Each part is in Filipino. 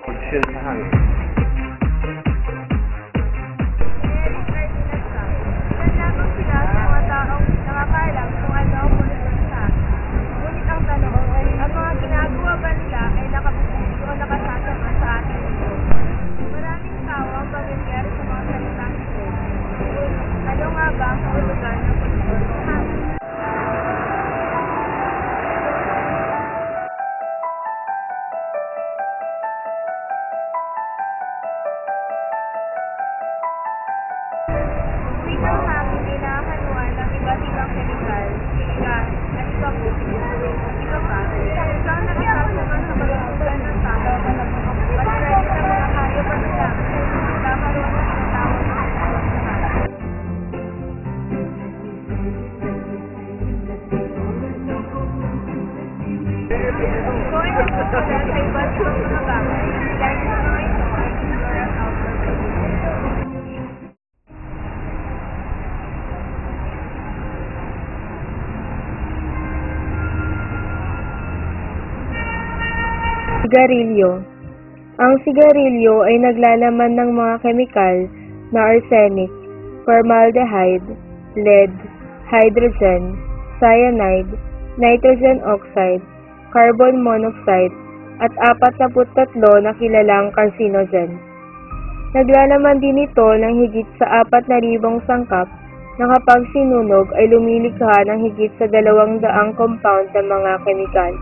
pollution sa hangin. Ilan lamang sila sa mga taong nakakaalam kung ano ang polusyon sa atin. Ngunit ang tanong, ang mga ginagawa ba nila ay nakabubuti o nakasasama sa ating mundo? Maraming tao ang pamilyar sa mga salitang ito. Ano nga ba ang kahulugan ng polusyon sa hangin? Ang hangin ay nakahaluan ng iba't ibang kemikal, gas, at iba po. Iba pa, isang nakasasama sa kalusugan ng tao, pati na rin ang mga hayop at lang, nagkakaroon ng tinatawag na polusyon sa hangin. Kung ay nagpapala sa iba't ibang mga bagay, dahil sa mga ito ay indoor at outdoor pollution. Sigarilyo. Ang sigarilyo ay naglalaman ng mga kemikal na arsenic, formaldehyde, lead, hydrogen, cyanide, nitrogen oxide, carbon monoxide, at 43 na kilalang carcinogen. Naglalaman din ito ng higit sa 4,000 sangkap na kapag sinunog ay lumilikha ng higit sa 200 compound ng mga kemikal.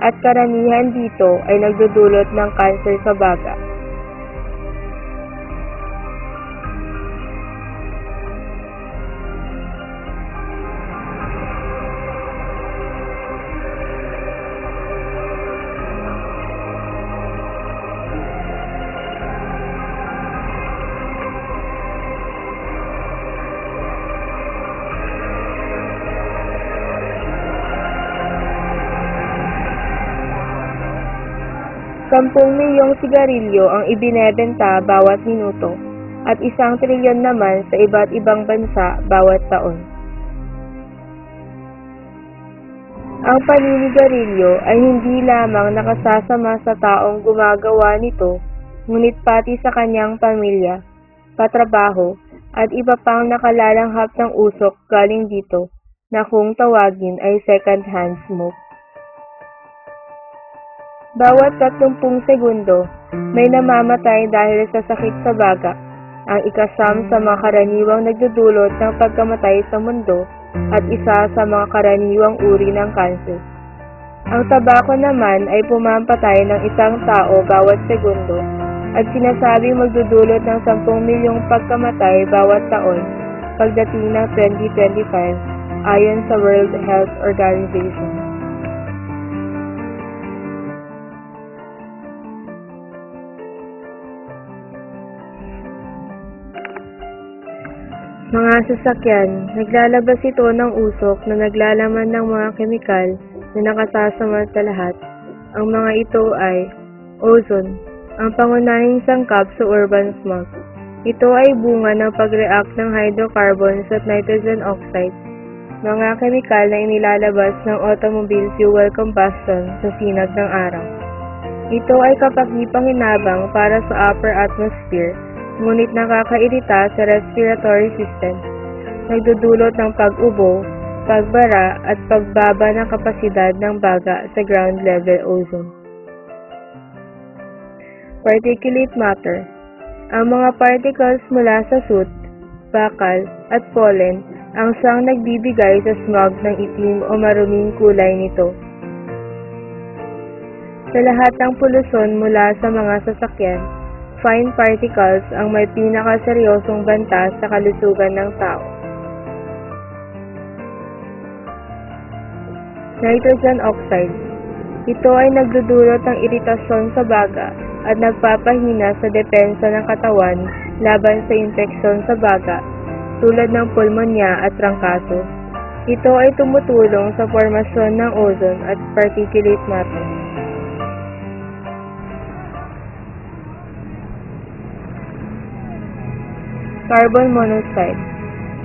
At karamihan dito ay nagdudulot ng kanser sa baga. Sampung milyong sigarilyo ang ibinebenta bawat minuto at 1 trilyon naman sa iba't ibang bansa bawat taon. Ang paninigarilyo ay hindi lamang nakasasama sa taong gumagawa nito, ngunit pati sa kanyang pamilya, katrabaho, at iba pang nakalalanghap ng usok galing dito na kung tawagin ay second-hand smoke. Bawat 30 segundo, may namamatay dahil sa sakit sa baga, ang ikasam sa mga karaniwang nagdudulot ng pagkamatay sa mundo at isa sa mga karaniwang uri ng kanser. Ang tabako naman ay pumampatay ng isang tao bawat segundo at sinasabing magdudulot ng 10 milyong pagkamatay bawat taon pagdating ng 2025 ayon sa World Health Organization. Mga sasakyan, naglalabas ito ng usok na naglalaman ng mga kemikal na nakasasama sa lahat. Ang mga ito ay ozone, ang pangunahing sangkap sa urban smog. Ito ay bunga ng pag-react ng hydrocarbons at nitrogen oxide, mga kemikal na inilalabas ng automobile fuel combustion sa sinag ng araw. Ito ay kapaki-panginabang para sa upper atmosphere, ngunit nakakairita sa respiratory system, nagdudulot ng pag-ubo, pagbara at pagbaba ng kapasidad ng baga sa ground level ozone. Particulate matter. Ang mga particles mula sa soot, bakal, at pollen ang siyang nagbibigay sa smog ng itim o maruming kulay nito. Sa lahat ng polusyon mula sa mga sasakyan, fine particles ang may pinakaseryosong banta sa kalusugan ng tao. Nitrogen oxide. Ito ay nagdudulot ng iritasyon sa baga at nagpapahina sa depensa ng katawan laban sa infeksyon sa baga, tulad ng pulmonya at trangkaso. Ito ay tumutulong sa formasyon ng ozone at particulate matter. Carbon monoxide.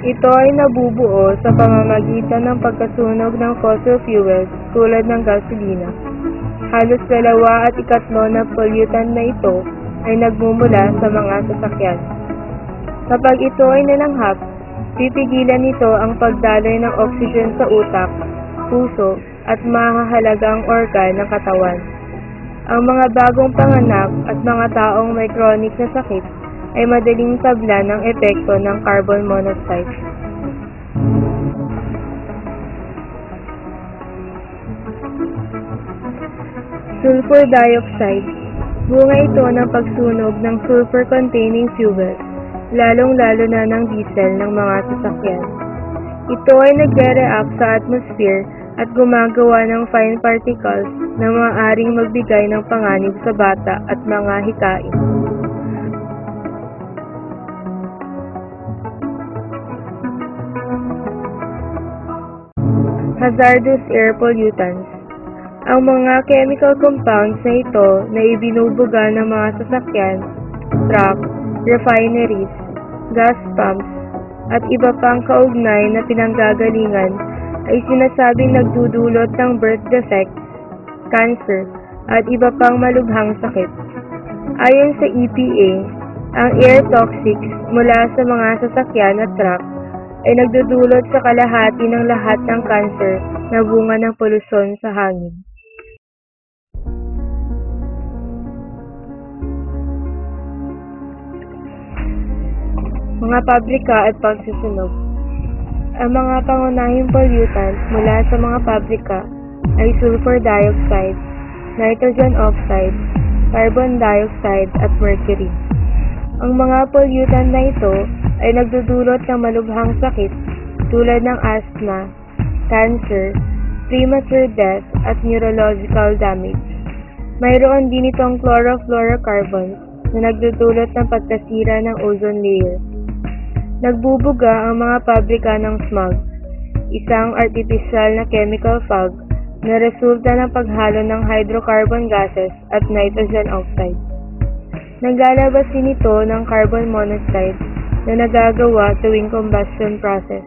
Ito ay nabubuo sa pamamagitan ng pagkasunog ng fossil fuels tulad ng gasolina. Halos 2/3 na pollutant na ito ay nagmumula sa mga sasakyan. Kapag ito ay nalanghap, pipigilan nito ang pagdaloy ng oxygen sa utak, puso, at mahahalagang organ ng katawan. Ang mga bagong panganak at mga taong may chronic na sakit ay madaling tablan ng epekto ng carbon monoxide. Sulfur dioxide. Bunga ito ng pagsunog ng sulfur-containing fuel, lalong-lalo na ng diesel ng mga sasakyan. Ito ay nagre-react sa atmosphere at gumagawa ng fine particles na maaaring magbigay ng panganib sa bata at mga hikain. Hazardous air pollutants. Ang mga chemical compounds na ito na ibinubuga ng mga sasakyan, truck, refineries, gas pumps, at iba pang kaugnay na pinanggagalingan ay sinasabing nagdudulot ng birth defects, cancer, at iba pang malubhang sakit. Ayon sa EPA, ang air toxics mula sa mga sasakyan at truck ay nagdudulot sa kalahati ng lahat ng cancer na bunga ng polusyon sa hangin. Mga pabrika at pagsusunog. Ang mga pangunahing pollutant mula sa mga pabrika ay sulfur dioxide, nitrogen oxide, carbon dioxide at mercury. Ang mga pollutant na ito ay nagdudulot ng malubhang sakit tulad ng asthma, cancer, premature death at neurological damage. Mayroon din itong chlorofluorocarbons na nagdudulot ng pagkasira ng ozone layer. Nagbubuga ang mga pabrika ng smog, isang artificial na chemical fog na resulta ng paghalo ng hydrocarbon gases at nitrogen oxide. Naglalabas din ito ng carbon monoxide na nagagawa tuwing combustion process.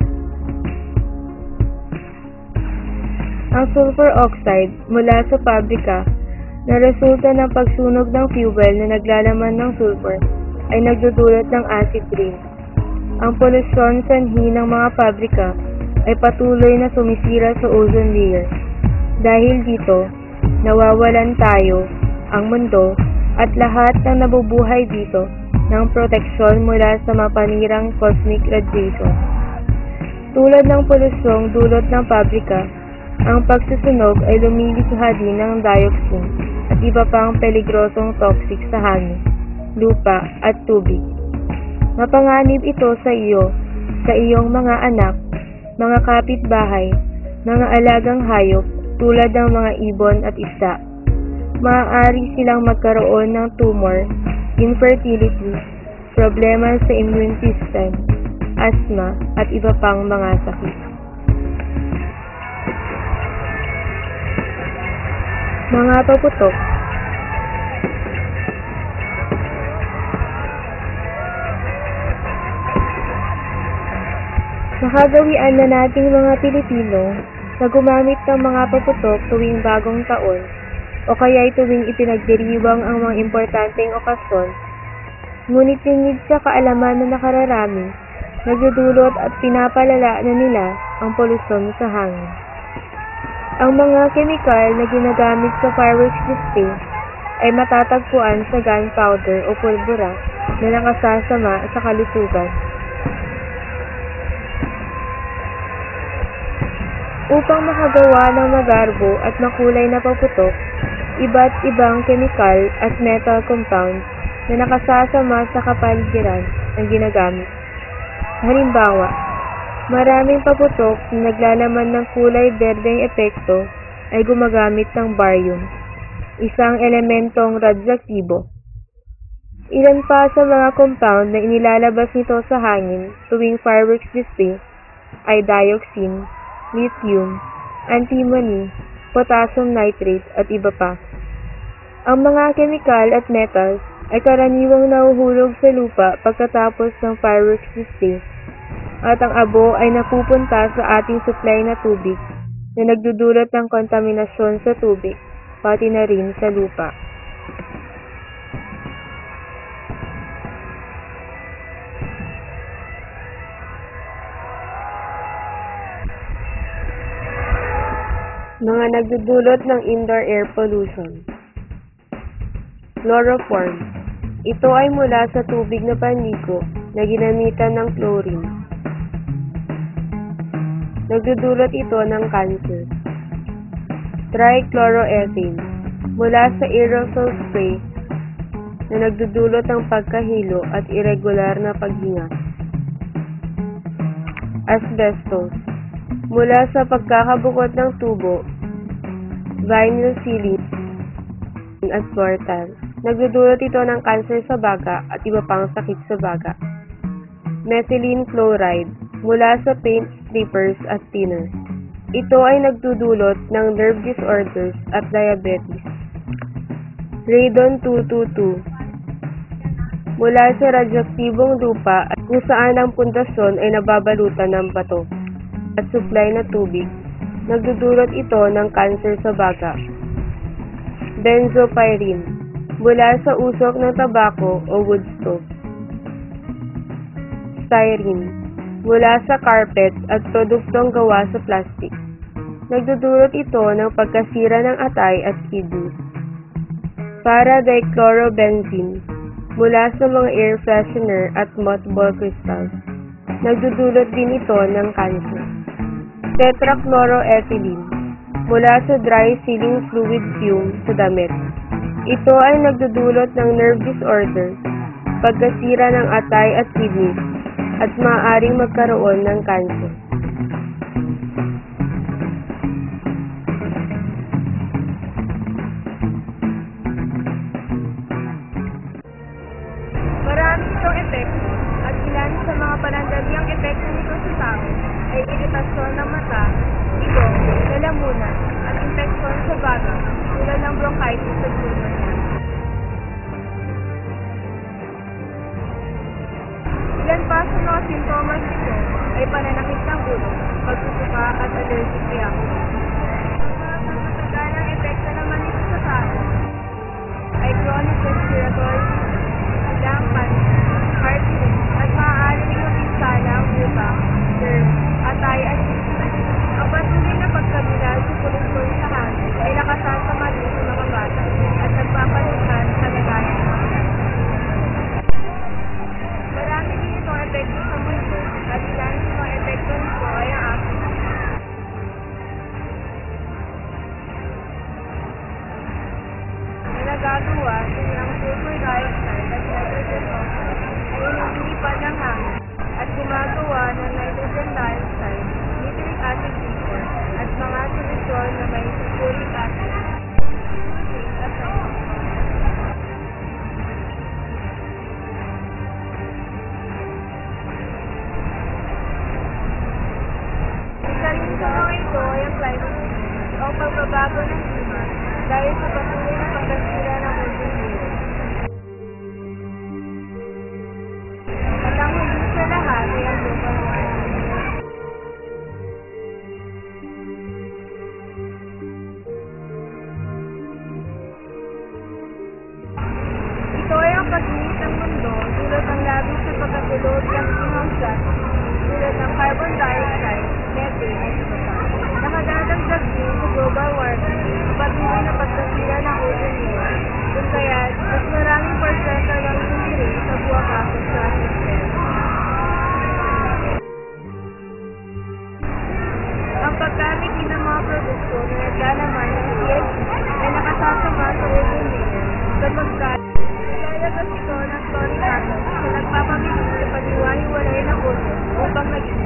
Ang sulfur oxide mula sa pabrika na resulta ng pagsunog ng fuel na naglalaman ng sulfur ay nagdudulot ng acid rain. Ang polusyon sanhi ng mga pabrika ay patuloy na sumisira sa ozone layer. Dahil dito, nawawalan tayo, ang mundo, at lahat ng nabubuhay dito ng proteksyon mula sa mapanirang cosmic radiation. Tulad ng polusyong dulot ng pabrika, ang pagsusunog ay lumilikha din ng dioxin at iba pang peligrosong toxic sa hangin, lupa at tubig. Mapanganib ito sa iyo, sa iyong mga anak, mga kapitbahay, mga alagang hayop tulad ng mga ibon at isda. Maaari silang magkaroon ng tumor, infertility, problema sa immune system, asthma at iba pang mga sakit. Mga paputok. Nakagawian na nating mga Pilipino na gumamit ng mga paputok tuwing bagong taon o kaya'y tuwing ipinagdiriwang ang mga importanteng okasyon, ngunit lingid sa kaalaman na nakararami, nagdudulot at pinapalala na nila ang polusyon sa hangin. Ang mga kemikal na ginagamit sa fireworks display ay matatagpuan sa gunpowder o pulbura na nakasasama sa kalusugan. Upang makagawa ng magarbo at makulay na paputok, iba't ibang chemical at metal compounds na nakasasama sa kapaligiran ang ginagamit. Halimbawa, maraming paputok na naglalaman ng kulay berdeng epekto ay gumagamit ng barium, isang elementong radyoaktibo. Ilan pa sa mga compound na inilalabas nito sa hangin tuwing fireworks display ay dioxin, lithium, antimony, potassium nitrate at iba pa. Ang mga chemical at metals ay karaniwang nahuhulog sa lupa pagkatapos ng fireworks display at ang abo ay napupunta sa ating supply na tubig na nagdudulot ng kontaminasyon sa tubig, pati na rin sa lupa. Mga nagdudulot ng indoor air pollution. Chloroform. Ito ay mula sa tubig na panligo na ginamitan ng chlorine. Nagdudulot ito ng cancer. Trichloroethane. Mula sa aerosol spray na nagdudulot ng pagkahilo at irregular na paghinga. Asbestos. Mula sa pagkakabukod ng tubo, vinyl ceiling, at floor tile. Nagdudulot ito ng kanser sa baga at iba pang sakit sa baga. Methylene chloride. Mula sa paint, strippers, at thinner. Ito ay nagdudulot ng nerve disorders at diabetes. Radon 222. Mula sa radyoaktibong lupa at kung saan ang pundasyon ay nababalutan ng bato at supply na tubig, nagdudulot ito ng kanser sa baga. Benzopyrene. Mula sa usok ng tabako o wood stove. Styrene. Mula sa carpet at produktong gawa sa plastic. Nagdudulot ito ng pagkasira ng atay at kidney. Para-dichlorobenzene. Mula sa mga air freshener at mothball crystals. Nagdudulot din ito ng kanser. Tetrachloroethylene. Mula sa dry sealing fluid fume sa damit. Ito ay nagdudulot ng nerve disorder, pagkasira ng atay at kidney, at maaaring magkaroon ng kanser. Marami itong epekto at ilan sa mga panandaliang epekto nito sa tao ay iritasyon ng mata, ilong, lalamunan, at infeksyon sa baga tulad ng bronchitis sa pulmonya. Ilan pa sa mga sintomas nito ay pananakit ng ulo, pagsusuka at allergic reaction. Ang mga matagalang epekto naman nito sa tao ay chronic respiratory disease, lung cancer, heart disease, at maaaring mapinsala ang utak, nerve, atay at kidney. Ang patuloy na pagkabila sa polusyon sa hangin ay nakasasama din sa mga bata at nagpapaluhan sa lagayan ng mga bata. Marami din itong epekto sa mundo at ilan sa mga epekto nito ay ang asma. Na nagagawa ng sulfur dioxide at nitrogen oxide ay inililipan ng hangin at gumagawa ng nitrogen dioxide, nitric acid vapor, at mga solusyon na may sulfuric acid. Isa rin sa mga ito ay ang climate change o pagbabago ng klima dahil sa patuloy na pagkasira ng ozone layer. At ang huli sa lahat ay ang global warming. Ito ay ang pag-init ng mundo dulot ng labis na pagkatulog ng greenhouse gases tulad ng carbon dioxide, methane, at iba pa. Nakadadagdag din sa global warming ang patuloy na pagkasira ng ozone layer kung kaya't mas maraming porsyento ng UV rays sa buwang kapit sa atmosphere. Ang paggamit din ng mga produkto na naglalaman ng CFC ay nakasasama sa ozone layer kapag lalabas ito ng chlorine atoms na nagpapabilis sa paghiwa-hiwalay ng ozone upang maging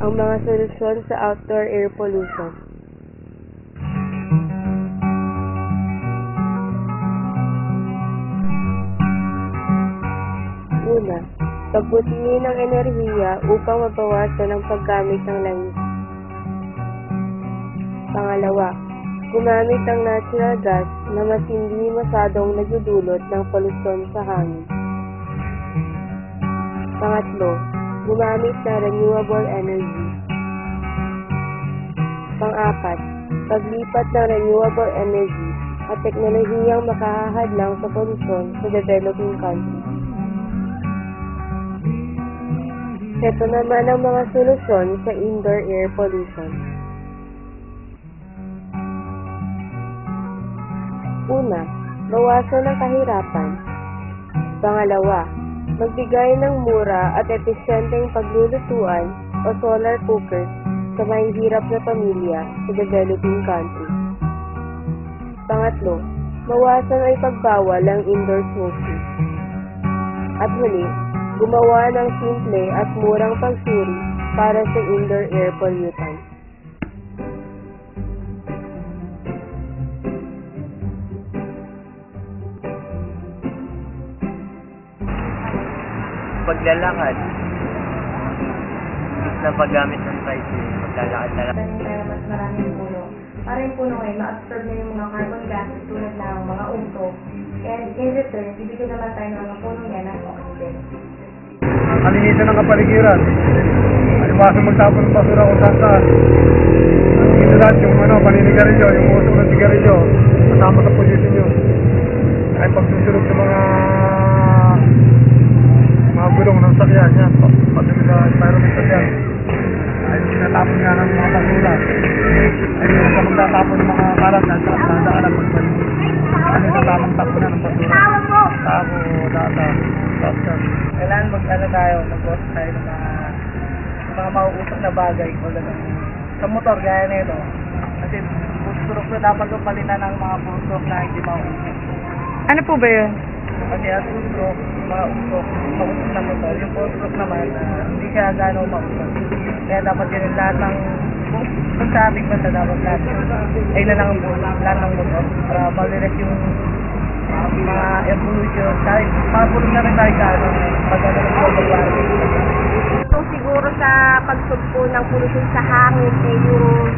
ang mga solusyon sa outdoor air pollution. Una, pagbutihin ng enerhiya upang mabawasan ang paggamit ng langis. Pangalawa, gumamit ng natural gas na mas hindi masyadong nagdudulot ng polusyon sa hangin. Pangatlo, gumamit ng renewable energy. Pang-apat, paglipat ng renewable energy at teknolohiyang makahahadlang sa polusyon sa developing countries. Ito naman ang mga solusyon sa indoor air pollution. Una, bawasan ang kahirapan. Pangalawa, magbigay ng mura at episyenteng paglulutuan o solar cookers sa mahihirap na pamilya sa developing countries. Pangatlo, bawasan ay pagbawal ang indoor smoking. At huli, gumawa ng simple at murang pagsuri para sa indoor air pollutants. Paglalakad. Imbis na paggamit ng tricycle, maglalakad na lang. Pero mas maraming puno. Para yung puno ay ma-absorb na yung mga carbon gases tulad ng mga usok. And in return, bibigyan naman tayo ng mga puno niya ng oxygen. Kalinisan ng kapaligiran. Alimasan magtapon ng basura kung saan. Ito lahat yung paninigarilyo, yung usok ng sigarilyo, kasama sa pollution yun. Ay pagsusunod sa mga gulong ng sakyan yan, pati sa environmental yan. Ay tinatapon nga ng mga basura. Ay hindi ka magtatapon ng mga kalat na sa daanan magpalit. Ano yung tamang tapunan ng basura? Tapo, data, sasyan. Kailangan mag-post tayo ng mga mauusok na bagay o sa motor gaya nito. Kasi pusturok na dapat yung palitan ng mga pusturok na hindi mauusok. Ano po ba yun? Kasi ang pusturok, mga usok, mausok na motor, yung pusturok naman hindi siya gano'ng mausok. Kaya dapat yun lahat ng kung sa ating banda dapat lahat ay lahat ng motor para malinis yung mga air pollution. Kahit mapulong na rin tayo pag ng global warming. Kung siguro sa pagsugpo ng pollution sa hangin ay yung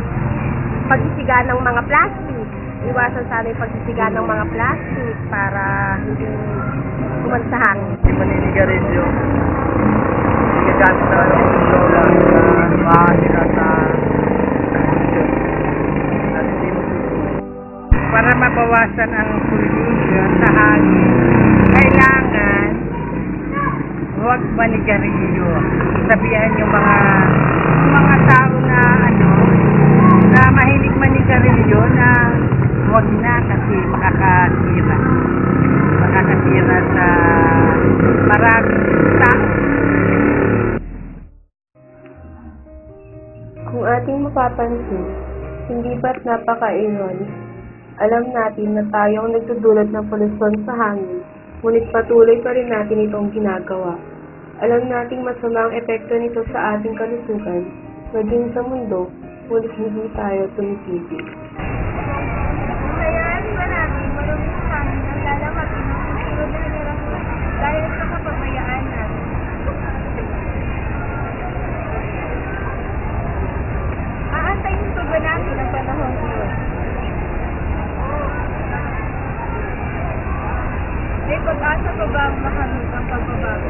pagsisiga ng mga plastic. Iwasan sana yung pagsisiga ng mga plastic para hindi umalis sa hangin. Yung maninigarilyo, gagamit na yung lola na makakasira sa pollution. At hindi magsusunod. Para mabawasan ang pollution sa hangin, kailangan huwag manigarilyo. Sabihan yung mga tao na na mahilig manigarilyo na huwag na kasi makakasira sa maraming tao. Kung ating mapapansin, hindi ba't napaka-ironic? Alam natin na tayo ang nagdudulot ng polusyon sa hangin, ngunit patuloy pa rin natin itong ginagawa. Alam nating masama ang epekto nito sa ating kalusugan, maging sa mundo, ngunit hindi tayo tumitigil. Kaya ba natin maruming sa hangin ang lalamatin ng susunod na henerasyon dahil sa kapabayaan natin. Aantayin pa ba natin ang panahon yun? May pag-asa pa ba ang makamit ang pagbabago?